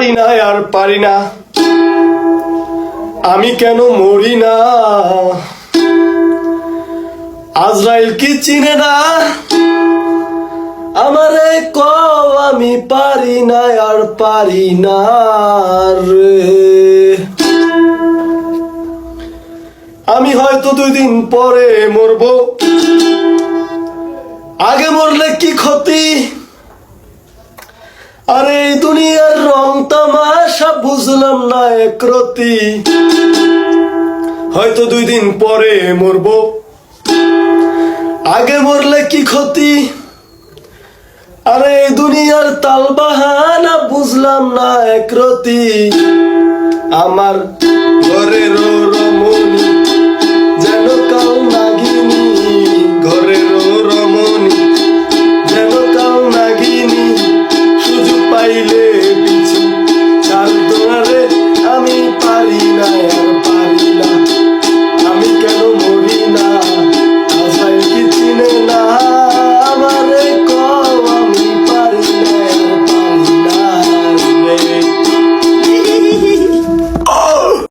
পারি না আর পারি না, আমি কেন মরি না? আজরাইল কি চিনে না আমারে? কও আমি পারি না আর পারি না রে। আমি হয়তো 2 দিন পরে মরবো, আগে মরলে কি ক্ষতি? আরে এই দুনিয়ার রং তামাশা বুঝলাম না একরতি। হয়তো 2 দিন পরে মরবো, আগে মরলে কি ক্ষতি? আরে এই দুনিয়ার তাল বাহানা বুঝলাম না একরতি। আমার ঘরে রো